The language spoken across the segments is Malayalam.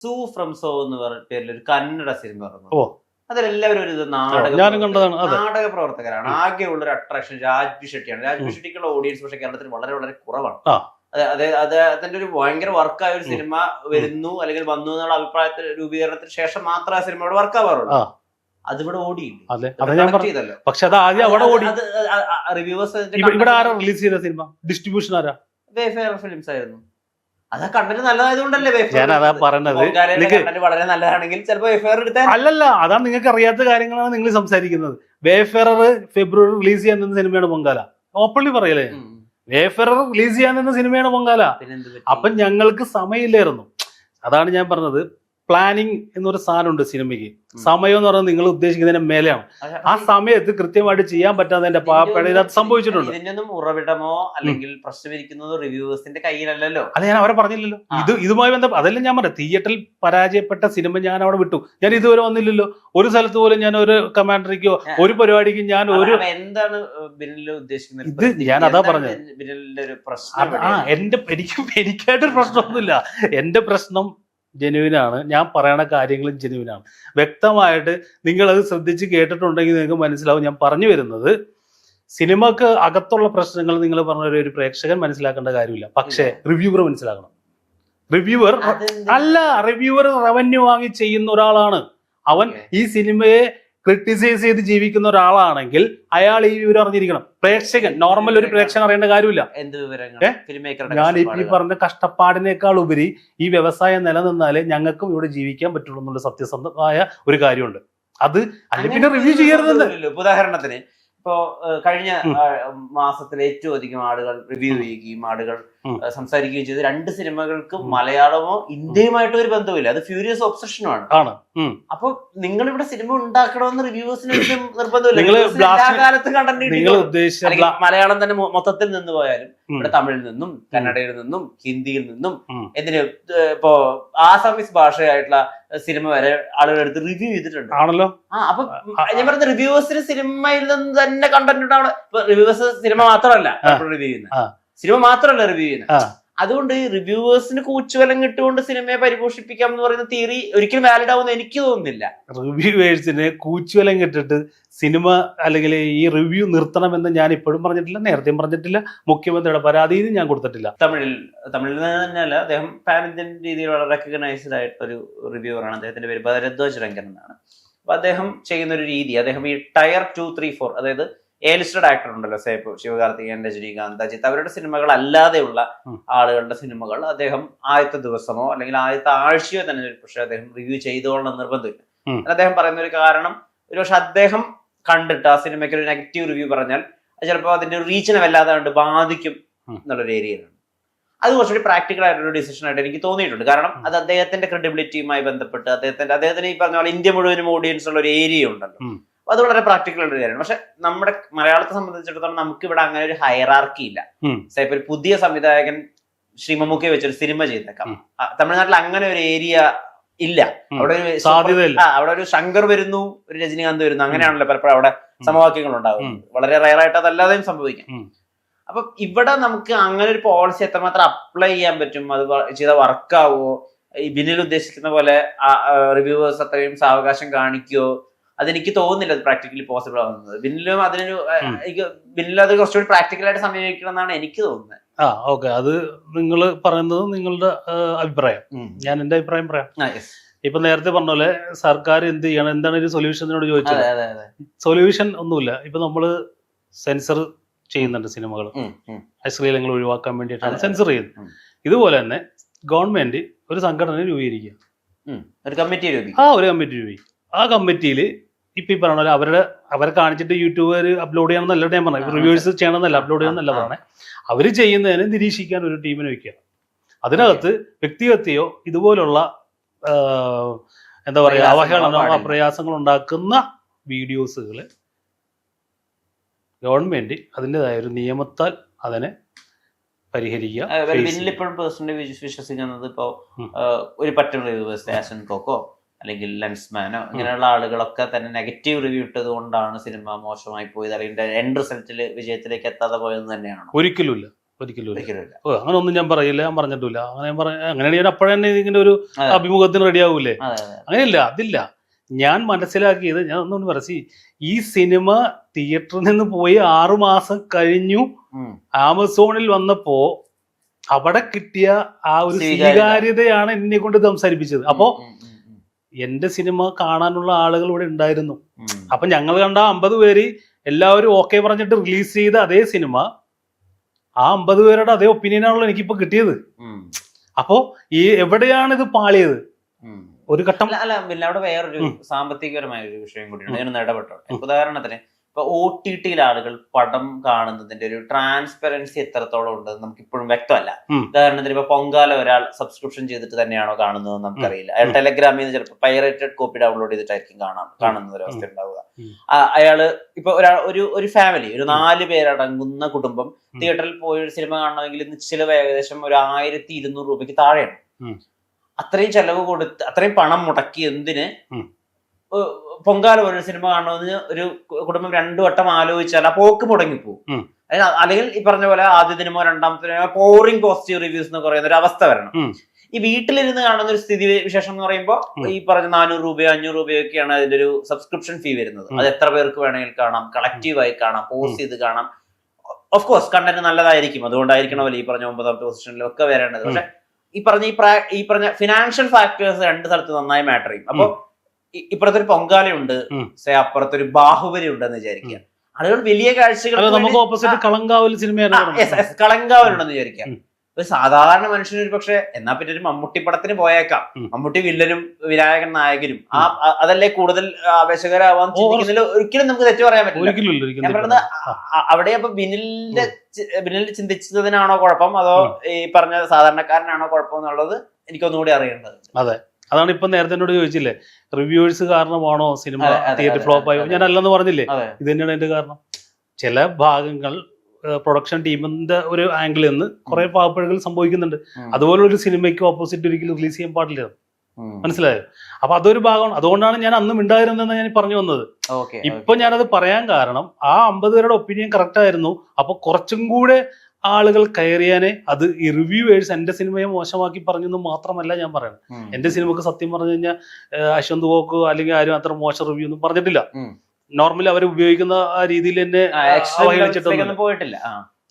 സൂ ഫ്രം സോ എന്ന് പറഞ്ഞ പേരിൽ ഒരു കന്നഡ സിനിമ ഇറങ്ങും. ഓ അതിലെല്ലാവരും ഒരു ഞാനും കണ്ടതാണ്. നാടക പ്രവർത്തകരാണ്. ആകെയുള്ള ഒരു അട്രാക്ഷൻ രാജ്ബി ഷെട്ടിയാണ്. രാജ്ബി ഷെട്ടിക്കുള്ള ഓഡിയൻസ് പക്ഷെ കേരളത്തിൽ വളരെ വളരെ കുറവാണ്. അതിന്റെ ഒരു ഭയങ്കര വർക്കായ ഒരു സിനിമ വരുന്നു അല്ലെങ്കിൽ വന്നു എന്നുള്ള അഭിപ്രായത്തിൽ രൂപീകരണത്തിന് ശേഷം മാത്രം ആ സിനിമ ഇവിടെ വർക്കാവാറുള്ളൂ. അതിവിടെ ഓടിയില്ല. പക്ഷെ അത് ആദ്യം അവിടെ ഓടി. റിവ്യൂവേഴ്സ് ഇവിടെ ആരാ റിലീസ് ചെയ്ത സിനിമ? ഡിസ്ട്രിബ്യൂഷൻ ആരാ? വേഫെയർ ഫിലിംസ് ആയിരുന്നു. അതാ കണ്ടന്റ് നല്ലതായതുകൊണ്ടല്ലേ ഞാൻ അതാ പറഞ്ഞത്. വളരെ നല്ലതാണെങ്കിൽ ചിലപ്പോ വേഫെയർ എടുത്താൽ. അല്ലല്ല, അതാണ് നിങ്ങൾക്ക് അറിയാത്ത കാര്യങ്ങളാണ് നിങ്ങൾ സംസാരിക്കുന്നത്. വേഫെയർ ഫെബ്രുവരി റിലീസ് ചെയ്യാൻ നിന്ന സിനിമയാണ് പൊങ്കാല. ഓപ്പൺലി പറയലേ, വേഫെയർ റിലീസ് ചെയ്യാൻ നിന്ന സിനിമയാണ് പൊങ്കാല. അപ്പൊ ഞങ്ങൾക്ക് സമയമില്ലായിരുന്നു. അതാണ് ഞാൻ പറഞ്ഞത്. പ്ലാനിങ് എന്നൊരു സാധനമുണ്ട് സിനിമയ്ക്ക്. സമയം എന്ന് പറയുന്നത് നിങ്ങൾ ഉദ്ദേശിക്കുന്നതിന് മേലെയാണ്. ആ സമയത്ത് കൃത്യമായിട്ട് ചെയ്യാൻ പറ്റാതെ പാപ്പയുടെ സംഭവിച്ചിട്ടുണ്ട്. ഇതിനൊന്നും ഉറവിടമോ അല്ലെങ്കിൽ പ്രശ്നമിരിക്കുന്നതോ റിവ്യൂവേഴ്സിന്റെ കയ്യിലല്ലോ. അത് ഞാൻ അവരെ പറഞ്ഞില്ലല്ലോ. ഇതുമായി ബന്ധപ്പെട്ട അതെല്ലാം ഞാൻ പറയാം. തിയേറ്ററിൽ പരാജയപ്പെട്ട സിനിമ ഞാൻ അവിടെ വിട്ടു. ഞാൻ ഇതുവരെ വന്നില്ലല്ലോ. ഒരു സ്ഥലത്ത് പോലും ഞാൻ ഒരു കമാൻഡറിക്കോ ഒരു പരിപാടിക്കും ഞാൻ ഒരു എന്താണ് ഉദ്ദേശിക്കുന്നത്? ഇത് ഞാൻ അതാ പറഞ്ഞത്. എനിക്കായിട്ടൊരു പ്രശ്നമൊന്നുമില്ല. എന്റെ പ്രശ്നം ജെന്യുവിനാണ്. ഞാൻ പറയണ കാര്യങ്ങളും ജെന്യുവിനാണ്. വ്യക്തമായിട്ട് നിങ്ങളത് ശ്രദ്ധിച്ച് കേട്ടിട്ടുണ്ടെങ്കിൽ നിങ്ങൾക്ക് മനസ്സിലാവും. ഞാൻ പറഞ്ഞു വരുന്നത് സിനിമക്ക് അകത്തുള്ള പ്രശ്നങ്ങൾ നിങ്ങൾ പറഞ്ഞ ഒരു പ്രേക്ഷകൻ മനസ്സിലാക്കേണ്ട കാര്യമില്ല. പക്ഷേ റിവ്യൂവർ മനസ്സിലാക്കണം. റിവ്യൂവർ റവന്യൂ വാങ്ങി ചെയ്യുന്ന ഒരാളാണ് അവൻ. ഈ സിനിമയെ ക്രിട്ടിസൈസ് ചെയ്ത് ജീവിക്കുന്ന ഒരാളാണെങ്കിൽ അയാൾ ഈ വിവരം അറിഞ്ഞിരിക്കണം. പ്രേക്ഷകൻ, നോർമൽ ഒരു പ്രേക്ഷകൻ അറിയേണ്ട കാര്യമില്ല. ഞാൻ ഈ പറഞ്ഞ കഷ്ടപ്പാടിനേക്കാൾ ഉപരി ഈ വ്യവസായം നിലനിന്നാലേ ഞങ്ങൾക്കും ഇവിടെ ജീവിക്കാൻ പറ്റുള്ളൂ എന്നുള്ള സത്യസന്ധമായ ഒരു കാര്യമുണ്ട്. അത് അല്ലെങ്കിൽ പിന്നെ റിവ്യൂ ചെയ്യരുത്. ഉദാഹരണത്തിന് ഇപ്പോ കഴിഞ്ഞ മാസത്തിൽ ഏറ്റവും അധികം ആളുകൾ റിവ്യൂ ചെയ്യുകയും ആളുകൾ സംസാരിക്കുകയും ചെയ്ത് രണ്ട് സിനിമകൾക്കും മലയാളമോ ഇന്ത്യയുമായിട്ടോ ഒരു ബന്ധമില്ല. അത് ഫ്യൂരിയസ് ഒബ്സഷനുമാണ്. അപ്പൊ നിങ്ങൾ ഇവിടെ സിനിമ ഉണ്ടാക്കണമെന്ന് റിവ്യൂവേഴ്സിന് നിർബന്ധമില്ല. കാലത്ത് കണ്ടന്റ് മലയാളം തന്നെ മൊത്തത്തിൽ നിന്ന് പോയാലും ഇവിടെ തമിഴിൽ നിന്നും കന്നഡയിൽ നിന്നും ഹിന്ദിയിൽ നിന്നും എന്തിന് ഇപ്പോ ആസാമീസ് ഭാഷയായിട്ടുള്ള സിനിമ വരെ ആളുകൾ എടുത്ത് റിവ്യൂ ചെയ്തിട്ടുണ്ട് ആണല്ലോ. അപ്പൊ ഞാൻ പറഞ്ഞ റിവ്യൂവേഴ്സിന് സിനിമയിൽ നിന്ന് തന്നെ കണ്ടന്റ് ഉണ്ടാവണം. റിവ്യൂവേഴ്സ് സിനിമ മാത്രമല്ല റിവ്യൂ ചെയ്യുന്നത്, സിനിമ മാത്രമല്ല റിവ്യൂ ചെയ്യുന്നത്. അതുകൊണ്ട് ഈ റിവ്യൂവേഴ്സിന് കൂച്ചുവലം കിട്ടുകൊണ്ട് സിനിമയെ പരിപോഷിപ്പിക്കാം എന്ന് പറയുന്ന തിയറി ഒരിക്കലും വാലിഡ് ആവുമെന്ന് എനിക്ക് തോന്നുന്നില്ല. റിവ്യൂവേഴ്സിന് കൂച്ചുവലം കിട്ടിട്ട് സിനിമ അല്ലെങ്കിൽ ഈ റിവ്യൂ നിർത്തണമെന്ന് ഞാൻ ഇപ്പോഴും പറഞ്ഞിട്ടില്ല, നേരത്തെയും പറഞ്ഞിട്ടില്ല, മുഖ്യമന്ത്രിയുടെ പരാതിയും ഞാൻ കൊടുത്തിട്ടില്ല. തമിഴിൽ തന്നെയല്ല, അദ്ദേഹം പാൻ ഇന്ത്യൻ രീതിയിൽ വളരെ റെക്കഗ്നൈസ്ഡ് ആയിട്ടൊരു റിവ്യൂവറാണ്. അദ്ദേഹത്തിന്റെ പേര് ഭരദ്വാജ് രംഗൻ എന്നാണ്. അപ്പൊ അദ്ദേഹം ചെയ്യുന്ന ഒരു രീതി, അദ്ദേഹം ഈ ടയർ 2, 3, 4 അതായത് എ ലിസ്റ്റഡ് ആക്ടർ ഉണ്ടല്ലോ, സേഫ്, ശിവകാർത്തികേയൻ, രജനീകാന്ത്, അജിത്ത്, അവരുടെ സിനിമകൾ അല്ലാതെയുള്ള ആളുകളുടെ സിനിമകൾ അദ്ദേഹം ആദ്യത്തെ ദിവസമോ അല്ലെങ്കിൽ ആദ്യത്തെ ആഴ്ചയോ തന്നെ പക്ഷെ അദ്ദേഹം റിവ്യൂ ചെയ്തോളണം നിർബന്ധമില്ല. അദ്ദേഹം പറയുന്ന ഒരു കാരണം, ഒരു പക്ഷെ അദ്ദേഹം കണ്ടിട്ട് ആ സിനിമയ്ക്ക് ഒരു നെഗറ്റീവ് റിവ്യൂ പറഞ്ഞാൽ അത് ചിലപ്പോൾ അതിന്റെ റീച്ചിനെ വല്ലാതെ കണ്ട് ബാധിക്കും എന്നുള്ളൊരു ഏരിയയിലാണ്. അത് കുറച്ചുകൂടി പ്രാക്ടിക്കൽ ആയിട്ടൊരു ഡിസിഷൻ ആയിട്ട് എനിക്ക് തോന്നിയിട്ടുണ്ട്. കാരണം അത് അദ്ദേഹത്തിന്റെ ക്രെഡിബിലിറ്റിയുമായി ബന്ധപ്പെട്ട് അദ്ദേഹത്തിന് ഈ പറഞ്ഞ പോലെ ഇന്ത്യ മുഴുവനും ഓഡിയൻസ് ഉള്ള ഒരു ഏരിയ ഉണ്ടല്ലോ. അത് വളരെ പ്രാക്ടിക്കൽ ആയിട്ട് കാര്യമാണ്. പക്ഷെ നമ്മുടെ മലയാളത്തെ സംബന്ധിച്ചിടത്തോളം നമുക്ക് ഇവിടെ അങ്ങനെ ഒരു ഹയറാർക്കി ഇല്ല. ഇപ്പൊ ഒരു പുതിയ സംവിധായകൻ ശ്രീ മമ്മൂക്കയെ വെച്ചൊരു സിനിമ ചെയ്തേക്കാം. തമിഴ്നാട്ടിൽ അങ്ങനെ ഒരു ഏരിയ ഇല്ല. അവിടെ ഒരു ശങ്കർ വരുന്നു, ഒരു രജനീകാന്ത് വരുന്നു, അങ്ങനെയാണല്ലോ പലപ്പോഴും അവിടെ സമവാക്യങ്ങൾ ഉണ്ടാകുന്നത്. വളരെ റയറായിട്ട് അതല്ലാതെയും സംഭവിക്കാം. അപ്പൊ ഇവിടെ നമുക്ക് അങ്ങനെ ഒരു പോളിസി എത്രമാത്രം അപ്ലൈ ചെയ്യാൻ പറ്റും, അത് ചെയ്ത വർക്കാവോ, ഈ ബിന്നിൽ ഉദ്ദേശിക്കുന്ന പോലെ റിവ്യൂവേഴ്സ് അത്രയും സാവകാശം കാണിക്കുവോ, അതെനിക്ക് തോന്നുന്നില്ല അത് പ്രാക്ടിക്കലി പോസിബിൾ ആവുന്നത്. ബിന്നിലും അത് കുറച്ചുകൂടി പ്രാക്ടിക്കലായിട്ട് സമീപിക്കണം എന്നാണ് എനിക്ക് തോന്നുന്നത്. ഓക്കെ, അത് നിങ്ങൾ പറയുന്നത് നിങ്ങളുടെ അഭിപ്രായം. ഞാൻ എന്റെ അഭിപ്രായം പറയാം. ഇപ്പൊ നേരത്തെ പറഞ്ഞ പോലെ സർക്കാർ എന്ത് ചെയ്യണം, എന്താണ് ഒരു സൊല്യൂഷനോട് ചോദിച്ചത്. സൊല്യൂഷൻ ഒന്നുമില്ല. ഇപ്പൊ നമ്മള് സെൻസർ ചെയ്യുന്നുണ്ട് സിനിമകൾ, അശ്ലീലങ്ങൾ ഒഴിവാക്കാൻ വേണ്ടിയിട്ടാണ് സെൻസർ ചെയ്യുന്നത്. ഇതുപോലെ തന്നെ ഗവൺമെന്റ് ഒരു സംഘടന രൂപീകരിക്കുക, ഒരു കമ്മിറ്റി രൂപീകരിക്കും. ആ കമ്മിറ്റിയിൽ ഇപ്പൊ ഈ പറഞ്ഞ പോലെ അവരെ കാണിച്ചിട്ട് യൂട്യൂബർ അപ്ലോഡ് ചെയ്യണമെന്നല്ല ഞാൻ പറഞ്ഞത്, റിവ്യൂസ് ചെയ്യണമെന്നല്ല, അപ്ലോഡ് ചെയ്യണമെന്നല്ല പറഞ്ഞത്. അവര് ചെയ്യുന്നതിന് നിരീക്ഷിക്കാൻ ഒരു ടീമിനെ വെക്കുക. അതിനകത്ത് വ്യക്തിഗതയോ ഇതുപോലുള്ള എന്താ പറയുക അവഹേളനോ പ്രയാസങ്ങൾ ഉണ്ടാക്കുന്ന വീഡിയോസുകൾ ഗവൺമെന്റ് അതിൻ്റെതായ ഒരു നിയമത്താൽ അതിനെ പരിഹരിക്കുക. ഇപ്പോഴും പേഴ്സണലി വിശ്വസിക്കുന്നത് ഇപ്പോ ഒരു പർട്ടിക്കുലർ റിവ്യൂവേഴ്സ് ആഷൻ കോക്കോ അല്ലെങ്കിൽ ലെൻസ്മാനോ ഇങ്ങനെയുള്ള ആളുകളൊക്കെ തന്നെ നെഗറ്റീവ് റിവ്യൂ ഇട്ടത് കൊണ്ടാണ് സിനിമ മോശമായി പോയത് അല്ലെങ്കിൽ എൻഡ് റിസൾട്ടിൽ വിജയത്തിലേക്ക് എത്താതെ പോയത് തന്നെയാണ്? ഒരിക്കലുമില്ല. ഒരിക്കലും ഇല്ല. ഒരിക്കലും ഇല്ല. ഓ അങ്ങനെ ഒന്നും ഞാൻ പറയില്ല, ഞാൻ പറഞ്ഞിട്ടില്ല. അങ്ങനെയാണ് ഞാൻ അപ്പോഴേ തന്നെ ഇതിന്റെ ഒരു അതെ. അഭിമുഖത്തിന് റെഡി ആവൂലേ? അതെ, അതെ. അങ്ങനെയില്ല, അതില്ല. ഞാൻ മനസ്സിലാക്കിയത്, ഞാൻ ഒന്നുകൊണ്ട് പറയും, ഈ സിനിമ തിയേറ്ററിൽ നിന്ന് പോയി 6 മാസം കഴിഞ്ഞു ആമസോണിൽ വന്നപ്പോ അവിടെ കിട്ടിയ ആ ഒരു സ്വീകാര്യതയാണ് എന്നെ കൊണ്ട് സംസാരിപ്പിച്ചത്. അപ്പോ എന്റെ സിനിമ കാണാനുള്ള ആളുകൾ ഇവിടെ ഉണ്ടായിരുന്നു. അപ്പൊ ഞങ്ങൾ കണ്ട 50 പേര് എല്ലാവരും ഓക്കെ പറഞ്ഞിട്ട് റിലീസ് ചെയ്ത അതേ സിനിമ ആ 50 പേരുടെ അതേ ഒപ്പീനിയനാണല്ലോ എനിക്കിപ്പോ കിട്ടിയത്. അപ്പോ ഈ എവിടെയാണ് ഇത് പാളിയത്? ഒരു ഘട്ടം അല്ല, പിന്നെ അവിടെ വേറൊരു സാമ്പത്തികപരമായ ഒരു വിഷയം കൂടിയാണ്. ഞാനൊന്ന് ഇടപെട്ടോട്ടെ. ഉദാഹരണത്തിന് ഇപ്പൊ OTT ആളുകൾ പടം കാണുന്നതിന്റെ ഒരു ട്രാൻസ്പെറൻസി എത്രത്തോളം ഉണ്ട് നമുക്ക് ഇപ്പോഴും വ്യക്തമല്ല. ഉദാഹരണത്തിന് ഇപ്പൊ പൊങ്കാല ഒരാൾ സബ്സ്ക്രിപ്ഷൻ ചെയ്തിട്ട് തന്നെയാണോ കാണുന്നത് നമുക്കറിയില്ല. അയാൾ ടെലഗ്രാമിൽ നിന്ന് ചിലപ്പോൾ പൈറേറ്റഡ് കോപ്പി ഡൗൺലോഡ് ചെയ്തിട്ടായിരിക്കും കാണുന്ന ഒരു അവസ്ഥ ഉണ്ടാവുക. അയാള് ഇപ്പൊ ഒരു ഫാമിലി, ഒരു 4 പേരടങ്ങുന്ന കുടുംബം തിയേറ്ററിൽ പോയി ഒരു സിനിമ കാണണമെങ്കിൽ ഇന്ന് ചിലവ് ഏകദേശം ഒരു 1200 രൂപയ്ക്ക് താഴെയാണ്. അത്രയും ചെലവ് കൊടുത്ത് അത്രയും പണം മുടക്കി എന്തിന് പൊങ്കാല പോലൊരു സിനിമ കാണുമെന്ന് ഒരു കുടുംബം 2 വട്ടം ആലോചിച്ചാൽ ആ പോക്ക് മുടങ്ങിപ്പോവും. അല്ലെങ്കിൽ ഈ പറഞ്ഞ പോലെ ആദ്യ ദിനമോ രണ്ടാമത്തെ ദിനമോ പോറിംഗ് പോസിറ്റീവ് റിവ്യൂസ് എന്ന് പറയുന്ന ഒരു അവസ്ഥ വരണം. ഈ വീട്ടിലിരുന്ന് കാണുന്ന ഒരു സ്ഥിതി വിശേഷം എന്ന് പറയുമ്പോൾ ഈ പറഞ്ഞ 400 രൂപയോ 500 രൂപയൊക്കെയാണ് അതിന്റെ ഒരു സബ്സ്ക്രിപ്ഷൻ ഫീ വരുന്നത്. അത് എത്ര പേർക്ക് വേണമെങ്കിൽ കാണാം, കളക്റ്റീവായി കാണാം, പോസ്റ്റ് ചെയ്ത് കാണാം. ഓഫ് കോഴ്സ് കണ്ടന്റ് നല്ലതായിരിക്കും, അതുകൊണ്ടായിരിക്കണമല്ലോ ഈ പറഞ്ഞ 9ാമത്തെ പൊസിഷനിലൊക്കെ വരേണ്ടത്. പക്ഷെ ഈ പറഞ്ഞ ഫിനാൻഷ്യൽ ഫാക്ടേഴ്സ് 2 സ്ഥലത്ത് നന്നായി മാറ്റർ ചെയ്യും. അപ്പൊ ഇപ്പുറത്തൊരു പൊങ്കാലയുണ്ട്, അപ്പുറത്തൊരു ബാഹുബലി ഉണ്ടെന്ന് വിചാരിക്കുക. ആളുകൾ വലിയ കാഴ്ചകൾ കളങ്കാവൽ കളങ്കാവലുണ്ടെന്ന് വിചാരിക്കുക. ഒരു സാധാരണ മനുഷ്യന് ഒരു പക്ഷെ എന്നാ പിന്നെ ഒരു മമ്മൂട്ടി പടത്തിന് പോയേക്കാം, മമ്മൂട്ടി വില്ലനും വിനായകൻ നായകനും അതല്ലേ കൂടുതൽ ആവേശകരമാവാൻ ചിന്തിക്കുന്നതിൽ ഒരിക്കലും നമുക്ക് തെറ്റു പറയാൻ പറ്റില്ല. ഞാൻ പറഞ്ഞത് അവിടെ അപ്പൊ ബിനിൽ ചിന്തിച്ചതിനാണോ കുഴപ്പം, അതോ ഈ പറഞ്ഞ സാധാരണക്കാരനാണോ കുഴപ്പം എന്നുള്ളത് എനിക്കൊന്നുകൂടി അറിയേണ്ടത്. അതെ, അതാണ് ഇപ്പൊ നേരത്തെ എന്നോട് ചോദിച്ചില്ലേ, റിവ്യൂവേഴ്സ് കാരണമാണോ സിനിമ തിയേറ്റർ ഫ്ലോപ്പ് ആയോ? ഞാൻ അല്ലെന്ന് പറഞ്ഞില്ലേ, ഇത് തന്നെയാണ് അതിന്റെ കാരണം. ചില ഭാഗങ്ങൾ പ്രൊഡക്ഷൻ ടീമിന്റെ ഒരു ആംഗിളിൽ നിന്ന് കുറെ പാവപ്പിഴകൾ സംഭവിക്കുന്നുണ്ട്. അതുപോലെ ഒരു സിനിമയ്ക്ക് ഓപ്പോസിറ്റ് ഒരിക്കലും റിലീസ് ചെയ്യാൻ പാടില്ല, മനസ്സിലായോ? അപ്പൊ അതൊരു ഭാഗമാണ്. അതുകൊണ്ടാണ് ഞാൻ അന്നും ഉണ്ടായിരുന്നെന്ന് ഞാൻ പറഞ്ഞു വന്നത്. ഇപ്പൊ ഞാനത് പറയാൻ കാരണം ആ 50 പേരുടെ ഒപ്പീനിയൻ കറക്റ്റ് ആയിരുന്നു. അപ്പൊ കുറച്ചും കൂടെ ആളുകൾ കയറിയാനെ അത് ഈ റിവ്യൂവേഴ്സ് എന്റെ സിനിമയെ മോശമാക്കി പറഞ്ഞെന്ന് മാത്രമല്ല ഞാൻ പറയണം. എന്റെ സിനിമക്ക് സത്യം പറഞ്ഞു കഴിഞ്ഞാൽ അശ്വന്ത് ഗോക്ക് അല്ലെങ്കിൽ ആരും അത്ര മോശം റിവ്യൂ ഒന്നും പറഞ്ഞിട്ടില്ല. നോർമലി അവർ ഉപയോഗിക്കുന്ന ആ രീതിയിൽ തന്നെ പോയിട്ടില്ല.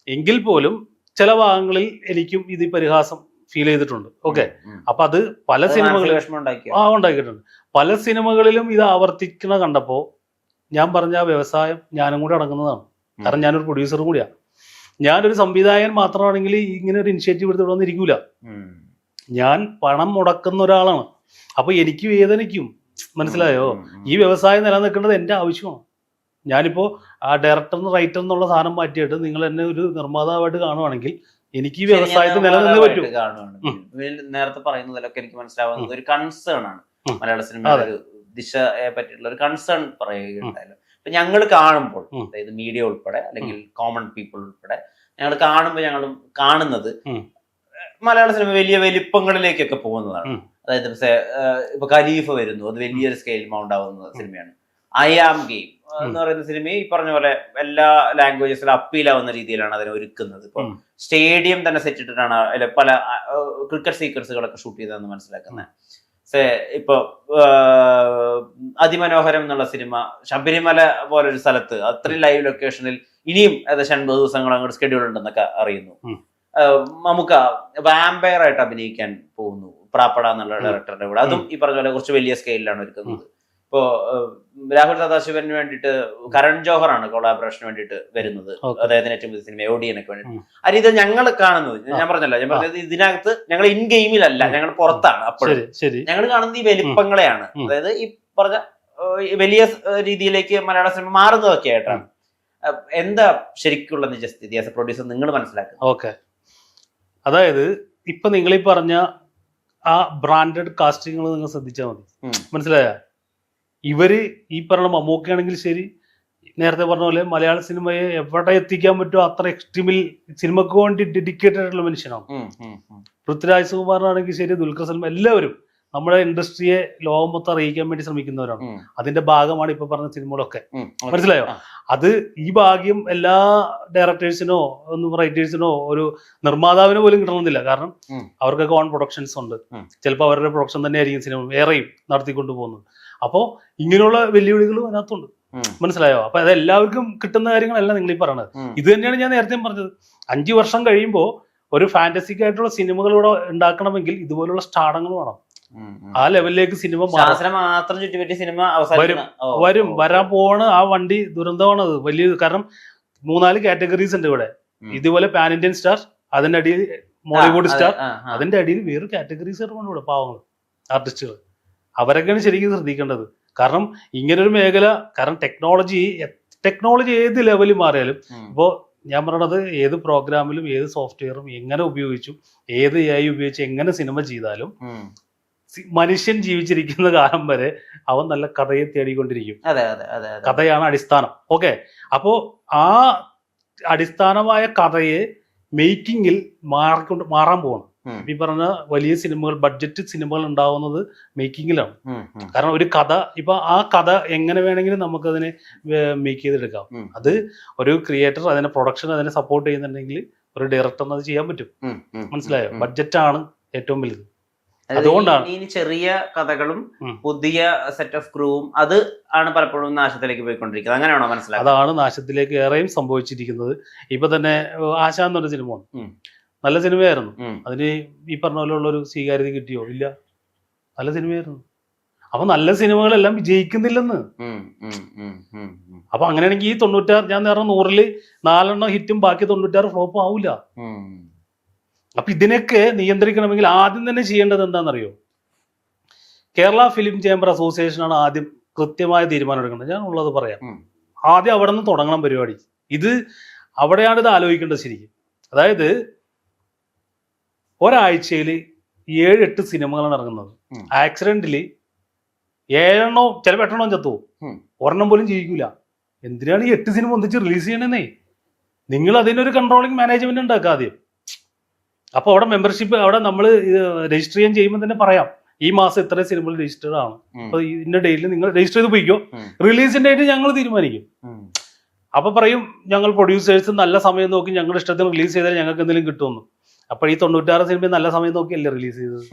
എങ്കിൽ പോലും ചില ഭാഗങ്ങളിൽ എനിക്കും ഇത് പരിഹാസം ഫീൽ ചെയ്തിട്ടുണ്ട്. ഓക്കെ, അപ്പൊ അത് പല സിനിമകളിലും ഉണ്ടാക്കിയിട്ടുണ്ട്. പല സിനിമകളിലും ഇത് ആവർത്തിക്കുന്ന കണ്ടപ്പോ ഞാൻ പറഞ്ഞ ആ വ്യവസായം ഞാനും കൂടെ അടങ്ങുന്നതാണ്. കാരണം ഞാനൊരു പ്രൊഡ്യൂസറും കൂടിയാണ്. ഞാനൊരു സംവിധായകൻ മാത്രമാണെങ്കിൽ ഇങ്ങനെ ഒരു ഇനിഷ്യേറ്റീവ് എടുത്ത് വന്നിരിക്കൂല. ഞാൻ പണം മുടക്കുന്ന ഒരാളാണ്. അപ്പൊ എനിക്ക് വേദനിക്കും, മനസ്സിലായോ? ഈ വ്യവസായം നിലനിൽക്കേണ്ടത് എന്റെ ആവശ്യമാണ്. ഞാനിപ്പോ ആ ഡയറക്ടർ റൈറ്റർ എന്നുള്ള സാധനം മാറ്റിയിട്ട് നിങ്ങൾ എന്നെ ഒരു നിർമ്മാതാവായിട്ട് കാണുവാണെങ്കിൽ എനിക്ക് ഈ വ്യവസായത്തിൽ നിലനിന്നേ പറ്റൂ. നേരത്തെ പറയുന്നതിലൊക്കെ എനിക്ക് മനസ്സിലാവുന്നത് ഒരു കൺസേൺ ആണ്. മലയാള സിനിമയുടെ ഒരു ദിശയെ പറ്റിയിട്ടുള്ള ഒരു കൺസേൺ പറയുകയുണ്ടായല്ലോ. അപ്പൊ ഞങ്ങൾ കാണുമ്പോൾ, അതായത് മീഡിയ ഉൾപ്പെടെ അല്ലെങ്കിൽ കോമൺ പീപ്പിൾ ഉൾപ്പെടെ ഞങ്ങൾ കാണുന്നത് മലയാള സിനിമ വലിയ വലിപ്പങ്ങളിലേക്കൊക്കെ പോകുന്നതാണ്. അതായത് ഇപ്പൊ ഖലീഫ് വരുന്നു, അത് വലിയൊരു സ്കെയിൽ മൗണ്ട് ആവുന്ന സിനിമയാണ്. ഐ ആം ഗെയിം എന്ന് പറയുന്ന സിനിമ ഈ പറഞ്ഞ പോലെ എല്ലാ ലാംഗ്വേജസിലും അപ്പീലാവുന്ന രീതിയിലാണ് അതിനെ ഒരുക്കുന്നത്. ഇപ്പൊ സ്റ്റേഡിയം തന്നെ സെറ്റ് ഇട്ടിട്ടാണ് പല ക്രിക്കറ്റ് സീക്വൻസുകളൊക്കെ ഷൂട്ട് ചെയ്തതെന്ന് മനസ്സിലാക്കുന്നത്. ഇപ്പൊ അതിമനോഹരം എന്നുള്ള സിനിമ ശബരിമല പോലൊരു സ്ഥലത്ത് അത്രയും ലൈവ് ലൊക്കേഷനിൽ ഇനിയും ഏകദേശം 50 ദിവസങ്ങൾ അങ്ങോട്ട് സ്കെഡ്യൂൾ ഉണ്ടെന്നൊക്കെ അറിയുന്നു. മമ്മൂക്ക വാമ്പയർ ആയിട്ട് അഭിനയിക്കാൻ പോകുന്നു പ്രാപ്പട എന്നുള്ള ഡയറക്ടറുടെ കൂടെ. അതും ഈ പറഞ്ഞ പോലെ കുറച്ച് വലിയ സ്കെയിലാണ് ഒരുക്കുന്നത്. ഇപ്പോ രാഹുൽ സദാശിവന് വേണ്ടിയിട്ട് കരൺ ജോഹറാണ് കൊളാബറേഷന് വേണ്ടിയിട്ട് വരുന്നത്, അദ്ദേഹത്തിന് ഏറ്റവും പുതിയ സിനിമ ഓഡിയനൊക്കെ വേണ്ടിയിട്ട്. ആ രീതി ഞങ്ങൾ കാണുന്നത്, ഞാൻ പറഞ്ഞത് ഇതിനകത്ത് ഞങ്ങൾ ഇൻ ഗെയിമിലല്ല, ഞങ്ങൾ പുറത്താണ്. അപ്പോഴും ഞങ്ങൾ കാണുന്നത് ഈ വലിപ്പങ്ങളെയാണ്. അതായത് ഈ പറഞ്ഞ വലിയ രീതിയിലേക്ക് മലയാള സിനിമ മാറുന്നതൊക്കെ ആയിട്ടാണ്. എന്താ ശരിക്കുള്ള നിജസ്ഥിതി ആസ് എ പ്രൊഡ്യൂസർ നിങ്ങൾ മനസ്സിലാക്കുന്നത്? ഓക്കെ, അതായത് ഇപ്പൊ നിങ്ങൾ ഈ പറഞ്ഞ ആ ബ്രാൻഡഡ് കാസ്റ്റിങ്ങൾ നിങ്ങൾ ശ്രദ്ധിച്ചാൽ മതി, മനസ്സിലായ? ഇവര് ഈ പറഞ്ഞ മമ്മൂക്കയാണെങ്കിൽ ശരി, നേരത്തെ പറഞ്ഞ പോലെ മലയാള സിനിമയെ എവിടെ എത്തിക്കാൻ പറ്റുമോ അത്ര എക്സ്ട്രീമിൽ സിനിമക്ക് വേണ്ടി ഡെഡിക്കേറ്റഡ് ആയിട്ടുള്ള മനുഷ്യനാണ്. പൃഥ്വിരാജ് സുകുമാറിനാണെങ്കിൽ ശരി, ദുൽഖർ സൽമാൻ, എല്ലാവരും നമ്മുടെ ഇൻഡസ്ട്രിയെ ലോകം മൊത്തം അറിയിക്കാൻ വേണ്ടി ശ്രമിക്കുന്നവരാണ്. അതിന്റെ ഭാഗമാണ് ഇപ്പൊ പറഞ്ഞ സിനിമകളൊക്കെ. മനസ്സിലായോ? അത് ഈ ഭാഗ്യം എല്ലാ ഡയറക്ടേഴ്സിനോ റൈറ്റേഴ്സിനോ ഒരു നിർമ്മാതാവിന് പോലും കിട്ടണമെന്നില്ല. കാരണം അവർക്കൊക്കെ ഓൺ പ്രൊഡക്ഷൻസ് ഉണ്ട്. ചിലപ്പോൾ അവരുടെ പ്രൊഡക്ഷൻ തന്നെ ആയിരിക്കും സിനിമ വേറെയും നടത്തിക്കൊണ്ട് പോകുന്നത്. അപ്പോൾ ഇങ്ങനെയുള്ള വെല്ലുവിളികളും അതിനകത്തുണ്ട്. മനസ്സിലായോ? അപ്പൊ അത് എല്ലാവർക്കും കിട്ടുന്ന കാര്യങ്ങളല്ല നിങ്ങൾ ഈ പറയണത്. ഇത് തന്നെയാണ് ഞാൻ നേരത്തെ പറഞ്ഞത്. 5 വർഷം കഴിയുമ്പോൾ ഒരു ഫാന്റസിക് ആയിട്ടുള്ള സിനിമകൾ ഇവിടെ ഉണ്ടാക്കണമെങ്കിൽ ഇതുപോലുള്ള സ്റ്റാർഡങ്ങൾ വേണം. ആ ലെവലിലേക്ക് സിനിമ മാത്രം ചുറ്റിപ്പറ്റി സിനിമ വരാൻ പോവാണ്. ആ വണ്ടി ദുരന്തമാണ് അത് വലിയ. കാരണം 4 കാറ്റഗറീസ് ഉണ്ട് ഇവിടെ. ഇതുപോലെ പാൻ ഇന്ത്യൻ സ്റ്റാർ, അതിന്റെ അടിയിൽ മോളിവുഡ് സ്റ്റാർ, അതിന്റെ അടിയിൽ വേറെ കാറ്റഗറീസ് ഇവിടെ പാവങ്ങൾ ആർട്ടിസ്റ്റുകൾ. അവരൊക്കെയാണ് ശരിക്കും ശ്രദ്ധിക്കേണ്ടത്. കാരണം ഇങ്ങനൊരു മേഖല, കാരണം ടെക്നോളജി ഏത് ലെവലിൽ മാറിയാലും, ഇപ്പോ ഞാൻ പറയണത് ഏത് പ്രോഗ്രാമിലും ഏത് സോഫ്റ്റ്വെയറും എങ്ങനെ ഉപയോഗിച്ചു, ഏത് AI ഉപയോഗിച്ച് എങ്ങനെ സിനിമ ചെയ്താലും മനുഷ്യൻ ജീവിച്ചിരിക്കുന്ന കാലം വരെ അവൻ നല്ല കഥയെ തേടിക്കൊണ്ടിരിക്കും. കഥയാണ് അടിസ്ഥാനം. ഓക്കെ, അപ്പോ ആ അടിസ്ഥാനമായ കഥയെ മേക്കിങ്ങിൽ മാറാൻ പോകണം. ഈ പറഞ്ഞ വലിയ സിനിമകൾ, ബഡ്ജറ്റ് സിനിമകൾ ഉണ്ടാവുന്നത് മേക്കിങ്ങിലാണ്. കാരണം ഒരു കഥ, ഇപ്പൊ ആ കഥ എങ്ങനെ വേണമെങ്കിലും നമുക്കതിനെ മേക്ക് ചെയ്തെടുക്കാം. അത് ഒരു ക്രിയേറ്റർ, അതിനെ പ്രൊഡക്ഷൻ അതിനെ സപ്പോർട്ട് ചെയ്യുന്നുണ്ടെങ്കിൽ ഒരു ഡയറക്ടറിന് അത് ചെയ്യാൻ പറ്റും. മനസ്സിലായോ? ബഡ്ജറ്റാണ് ഏറ്റവും വലുത്. അതുകൊണ്ടാണ് ഈ ചെറിയ കഥകളും പുതിയ സെറ്റ് ഓഫ് ക്രൂവും അത് ആണ് പലപ്പോഴും നാശത്തിലേക്ക് പോയിക്കൊണ്ടിരിക്കുന്നത്. അങ്ങനെയാണോ മനസ്സിലായത്? അതാണ് നാശത്തിലേക്ക് ഏറെയും സംഭവിച്ചിരിക്കുന്നത്. ഇപ്പൊ തന്നെ ആശാൻ എന്നൊരു സിനിമ വന്നു. നല്ല സിനിമയായിരുന്നു. അതിന് ഈ പറഞ്ഞ പോലെ ഉള്ളൊരു സ്വീകാര്യത കിട്ടിയോ? ഇല്ല. നല്ല സിനിമയായിരുന്നു. അപ്പൊ നല്ല സിനിമകളെല്ലാം വിജയിക്കുന്നില്ലെന്ന്. അപ്പൊ അങ്ങനെയാണെങ്കിൽ ഈ 96, ഞാൻ നേരം 100-ൽ 4 ഹിറ്റും ബാക്കി 96 ഫ്ലോപ്പും ആവില്ല. അപ്പൊ ഇതിനൊക്കെ നിയന്ത്രിക്കണമെങ്കിൽ ആദ്യം തന്നെ ചെയ്യേണ്ടത് എന്താണെന്നറിയോ? കേരള ഫിലിം ചേംബർ അസോസിയേഷനാണ് ആദ്യം കൃത്യമായ തീരുമാനം എടുക്കേണ്ടത്. ഞാൻ ഉള്ളത് പറയാം. ആദ്യം അവിടെ നിന്ന് തുടങ്ങണം പരിപാടി. അവിടെയാണ് ഇത് ആലോചിക്കേണ്ടത് ശരിക്കും. അതായത് ഒരാഴ്ചയിൽ 7-8 സിനിമകളാണ് ഇറങ്ങുന്നത്. ആക്സിഡന്റില് 7 ചിലപ്പോൾ 8 ചത്തുപോകും. ഒരെണ്ണം പോലും ജയിക്കൂല. എന്തിനാണ് ഈ 8 സിനിമ ഒന്നിച്ച് റിലീസ് ചെയ്യണമെന്നേ? നിങ്ങൾ അതിനൊരു കൺട്രോളിങ് മാനേജ്മെന്റ് ഉണ്ടാക്കുക ആദ്യം. അപ്പൊ അവിടെ മെമ്പർഷിപ്പ്, അവിടെ നമ്മൾ രജിസ്റ്റർ ചെയ്യാൻ ചെയ്യുമ്പോൾ തന്നെ പറയാം, ഈ മാസം ഇത്ര സിനിമകൾ രജിസ്റ്റേർഡ് ആണ്. അപ്പൊ ഇതിന്റെ ഡേറ്റിൽ നിങ്ങൾ രജിസ്റ്റർ ചെയ്ത് പോയിക്കോ, റിലീസിന്റെ ഡേറ്റ് ഞങ്ങൾ തീരുമാനിക്കും. അപ്പൊ പറയും, ഞങ്ങൾ പ്രൊഡ്യൂസേഴ്സ് നല്ല സമയം നോക്കി ഞങ്ങളുടെ ഇഷ്ടത്തിന് റിലീസ് ചെയ്താൽ ഞങ്ങൾക്ക് എന്തെങ്കിലും കിട്ടുമെന്ന്. അപ്പൊ ഈ 96 സിനിമ നല്ല സമയം നോക്കിയല്ലേ റിലീസ് ചെയ്തത്.